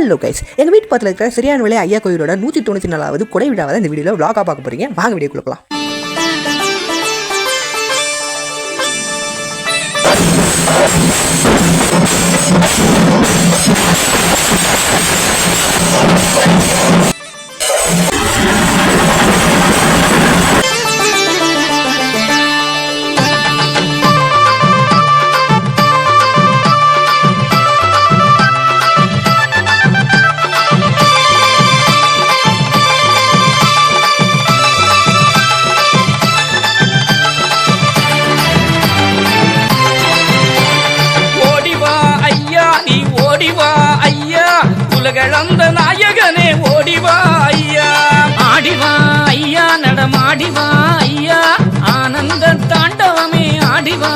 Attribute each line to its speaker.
Speaker 1: Hello guys, எங்கள் வீட்டு பக்கத்தில் இருக்கிற சரியான விலை ஐயா கோயிலோட 194வது கொடை விழாவை இந்த வீடியோவில் vlog-ஆ பார்க்க போகிறீங்க. வாங்க வீடியோ கொடுக்கலாம்.
Speaker 2: உலகளந்த நாயகனே ஓடிவா ஐயா, ஆடிவா ஐயா, நடமாடிவா ஐயா, ஆனந்த தாண்டவமே ஆடிவா